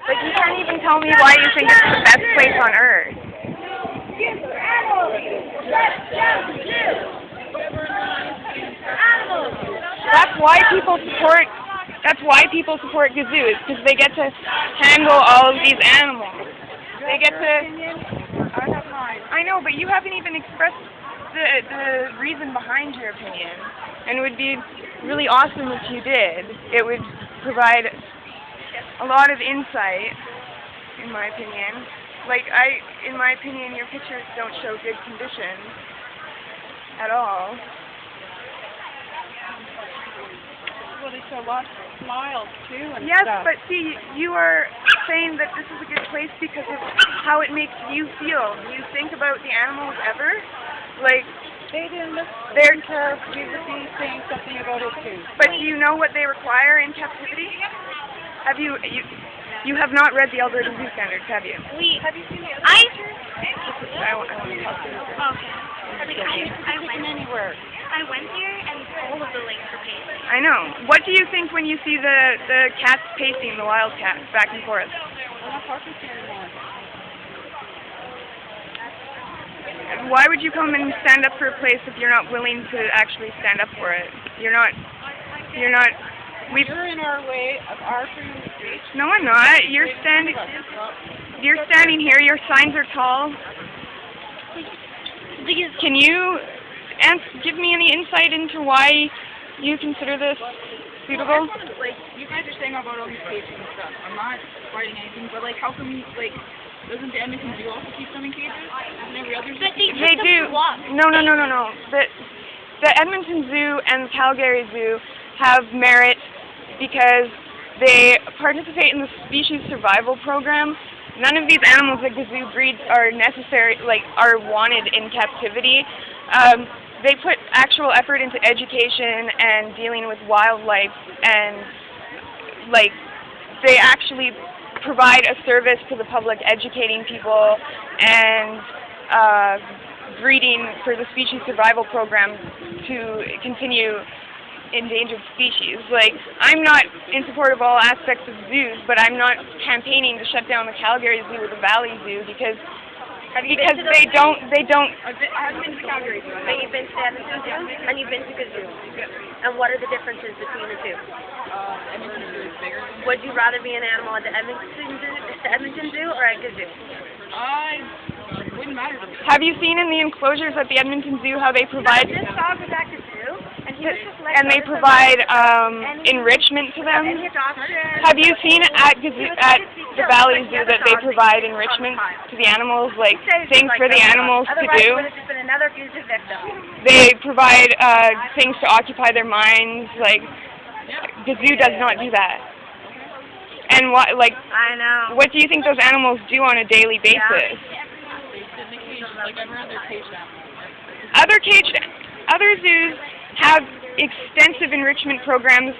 Like, you can't even tell me why you think it's the best place on earth. That's why people support. That's why people support gazoos, because they get to handle all of these animals. They get to. I know, but you haven't even expressed the reason behind your opinion, and it would be really awesome if you did. It would provide a lot of insight, in my opinion. Like, in my opinion, your pictures don't show good condition at all. Well, they show lots of smiles too and Yes, stuff. but see, you are saying that this is a good place because of how it makes you feel. Do you think about the animals ever? Like, They didn't they're. listen to we would be saying something about it too. But do you know what they require in captivity? Have you have not read the Alberta Zoo Standards, have you? Have you seen the other pictures? I want to talk to you. Okay. I went Anywhere. I went here and all of the links are pasted. I know. What do you think when you see the cats pacing, the wild cats, back and forth? We're not talking to you anymore. Why would you come and stand up for a place if you're not willing to actually stand up for it? You're not, we've, You're in our way of our freedom of speech. no I'm not. You're standing here, your signs are tall. Can you give me any insight into why you consider this suitable? Like, you guys are saying about all these cages and stuff. I'm not fighting anything, but like, how come, like, doesn't the Edmonton Zoo also keep them in cages? Isn't every other zoo? But they They just do. walk. No. The Edmonton Zoo and the Calgary Zoo have merit because they participate in the species survival program. None of these animals that gazoo breeds are necessary, are wanted in captivity. They put actual effort into education and dealing with wildlife, and they actually provide a service to the public, educating people and breeding for the species survival program to continue endangered species. Like, I'm not in support of all aspects of zoos, but I'm not campaigning to shut down the Calgary Zoo or the Valley Zoo because they don't. I haven't been to Calgary Zoo. And you've been to Edmonton Zoo, and you've been to Gazoo. And what are the differences between the two? Edmonton Zoo is bigger. Would you rather be an animal at the Edmonton Zoo or at Gazoo? It wouldn't matter to me. Have you seen in the enclosures at the Edmonton Zoo how they provide This dog was at Gazoo, and he was just let and they go. provide enrichment to them? And your doctor. Have you seen at the Valley Zoo that they provide enrichment to the animals, like things for the animals to Otherwise, do? it would have just been another fugitive victim. They provide things to occupy their minds. Like, Gazoo does not do that. And I know. what do you think those animals do on a daily basis? They sit in the cage, like every other caged animal. Other zoos have extensive enrichment programs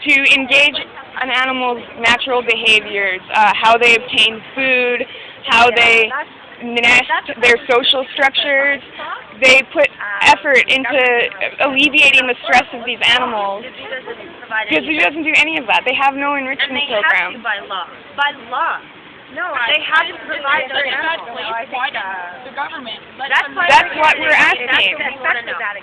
to engage an animal's natural behaviors, how they obtain food, how they nest, their social structures. They put effort into alleviating the stress of these animals. Gazoo doesn't do any of that. They have no enrichment And they program. have to by law. By law. No, they have to provide their animals. Why the government? That's what we're asking.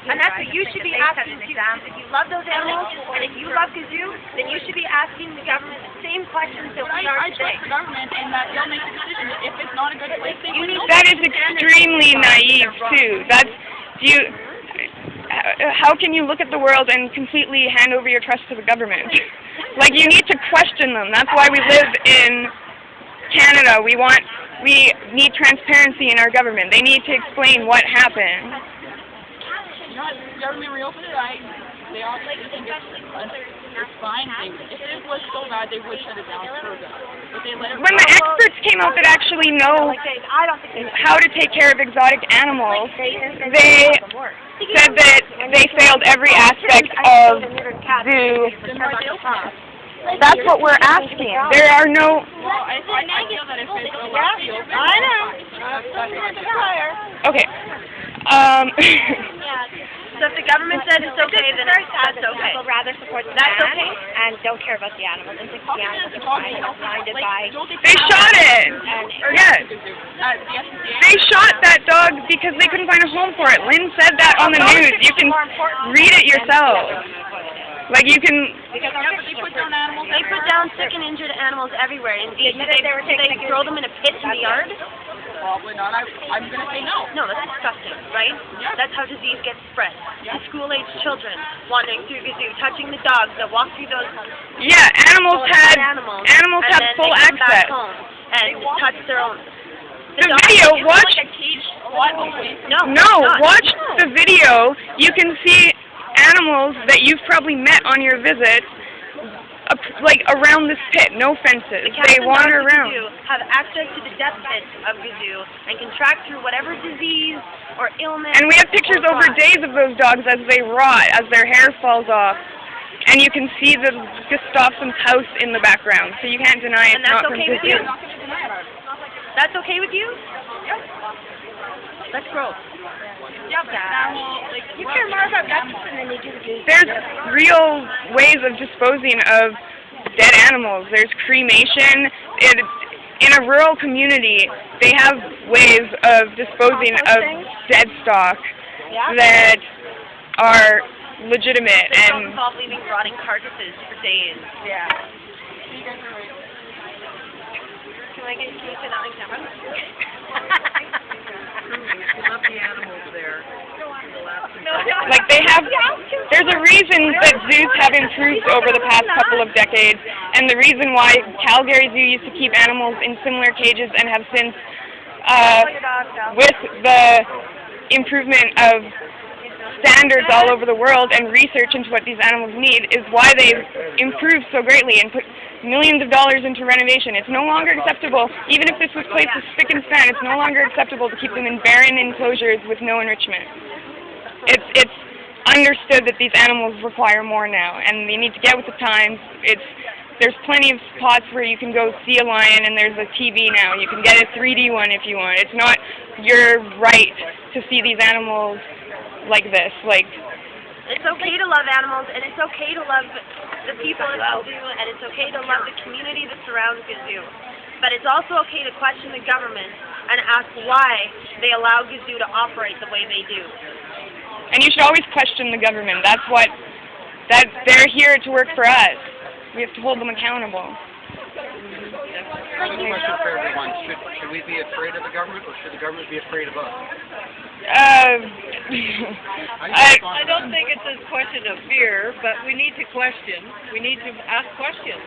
And that's what you should be asking too. If you love those animals, and if you love Gazoo, then you should be asking the government the same questions that we are I today. trust the government and that they'll make a decision. If it's not a good place, they will. That is extremely naive too. How can you look at the world and completely hand over your trust to the government? Like, you need to question them. That's why we live in Canada. We need transparency in our government. They need to explain what happened. You know what? The government reopened it. They obviously think it's fine. If it was so bad, they would shut it down for good. But they let it. When the experts came out that actually know how to take care of exotic animals, they said that they failed every aspect of zoo. That's what we're asking. There are no. I feel that if it's a lot reopened, I know. Okay. So if the government says it's okay, then that's okay. People rather support the That's man okay? and don't care about the animals and think the animals are fine, blinded by... They shot it! Yes. They shot that dog because they couldn't find a home for it. Lynn said that on the news. You can read it yourself. Like, you can... Yeah, but they put down animals. They put down sick and injured animals everywhere. Indeed, did they throw them in a pit in the yard? Probably not. I'm going to say no. No, that's disgusting, right? Yeah. That's how disease gets spread. To school-aged children wandering through Gazoo, touching the dogs that walk through those Yeah, animals had animals animals and have then full they come access. back home and touch their own. The dog- video, watch... Like a cage squad movie. No, No, it's not. watch the video. You can see animals that you've probably met on your visits, like around this pit, no fences. They wander around. Gazoo have access to the death pits of Gazoo and can track through whatever disease or illness. And we have pictures or over what. days of those dogs as they rot, as their hair falls off. And you can see the Gustafson's house in the background, so you can't deny it's And that's not from okay with you? Gazoo. That's okay with you? That's gross. Yeah, but now, like, You care more about justice than you do the There's real ways of disposing of dead animals. There's cremation. In a rural community, they have ways of disposing of dead stock that are legitimate They don't and involve leaving rotting carcasses for days. yeah. Can you say that like camera? like they have. There's a reason that zoos have improved over the past couple of decades, and the reason why Calgary Zoo used to keep animals in similar cages and have since, with the improvement of standards all over the world and research into what these animals need, is why they've improved so greatly and put millions of dollars into renovation. It's no longer acceptable, even if this was placed as spick and span, it's no longer acceptable to keep them in barren enclosures with no enrichment. It's understood that these animals require more now, and they need to get with the times. There's plenty of spots where you can go see a lion, and there's a TV now. You can get a 3D one if you want. It's not your right to see these animals like this. Like, it's okay to love animals, and it's okay to love the people at Gazoo, and it's okay to love the community that surrounds Gazoo. But it's also okay to question the government and ask why they allow Gazoo to operate the way they do. and you should always question the government. They're here to work for us. We have to hold them accountable. I have a question for everyone. Should we be afraid of the government, or should the government be afraid of us? I don't think it's a question of fear, but we need to question. We need to ask questions.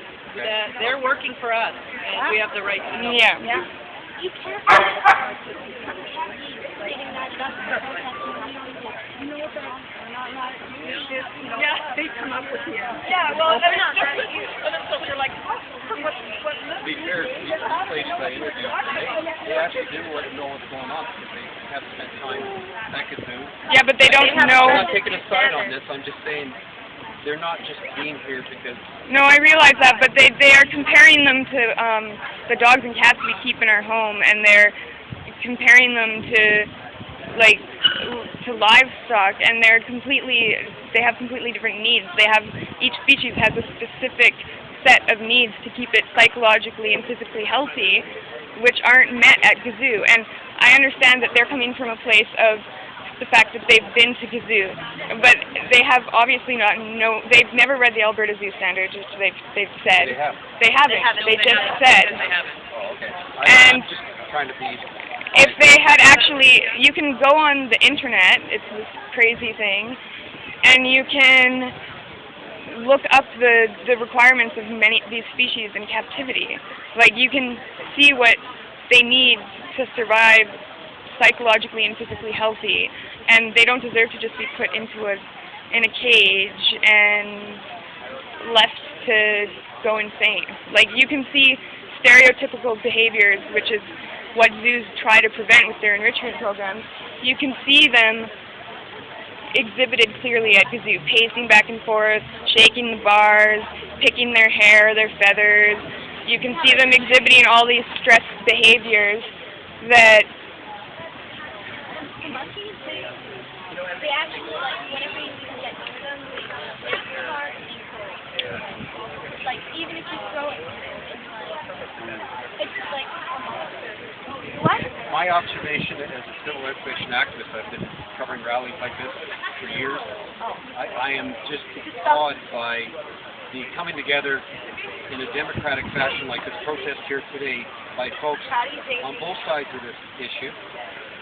They're working for us, and we have the right to know. Yeah. Yeah, they come up with the answer. Yeah, well, they're not. And then so they're like, what? To be fair, these places I interviewed, they actually do want to know what's going on because they have spent time at Gazoo. Yeah, but they don't I'm know. not taking a side on this. I'm just saying they're not just being here because. No, I realize that, but they are comparing them to the dogs and cats we keep in our home, and they're comparing them to livestock, and they have completely different needs. Each species has a specific set of needs to keep it psychologically and physically healthy, which aren't met at Gazoo. And I understand that they're coming from a place of the fact that they've been to Gazoo, but they have obviously they've never read the Alberta Zoo Standards, which they've said. They have. They haven't. They just said. Oh, okay. And I'm just trying to be. if they had actually, you can go on the internet, it's this crazy thing, and you can look up the requirements of many of these species in captivity. Like, you can see what they need to survive psychologically and physically healthy, and they don't deserve to just be put into in a cage and left to go insane. Like, you can see stereotypical behaviors, which is what zoos try to prevent with their enrichment programs. You can see them exhibited clearly at Gazoo, pacing back and forth, shaking the bars, picking their hair, their feathers. You can see them exhibiting all these stressed behaviors that actually, like, whenever you get near them, they start encouraged. Like, even if you throw it, it's like a monster. What? My observation as a civil education activist, I've been covering rallies like this for years. I am just awed by the coming together in a democratic fashion like this protest here today by folks on both sides of this issue.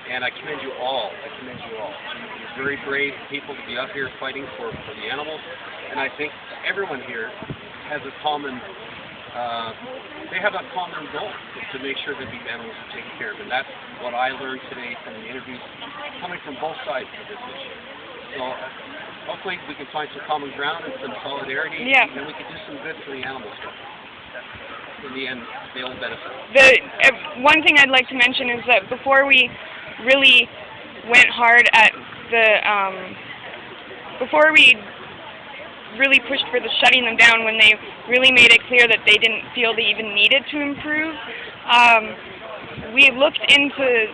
And I commend you all. You're very brave people to be out here fighting for the animals. And I think everyone here has a common they have a common goal, to make sure that these animals are taken care of. And that's what I learned today from the interviews coming from both sides of this issue. So hopefully we can find some common ground and some solidarity, and we can do some good for the animals. In the end, they'll benefit. One thing I'd like to mention is that before we really went hard at before we really pushed for the shutting them down, when they really made it clear that they didn't feel they even needed to improve, we looked into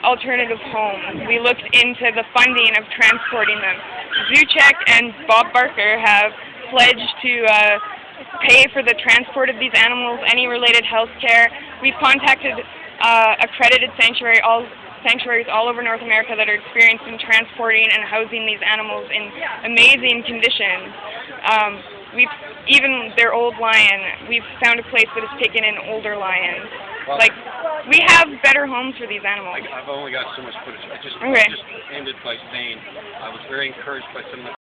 alternative homes. We looked into the funding of transporting them. Zuchek and Bob Barker have pledged to pay for the transport of these animals, any related health care. We've contacted accredited sanctuaries all over North America that are experienced in transporting and housing these animals in amazing conditions. Even their old lion, we've found a place that has taken in older lions. Well, like, we have better homes for these animals. I've only got so much footage. I just ended by saying I was very encouraged by some of the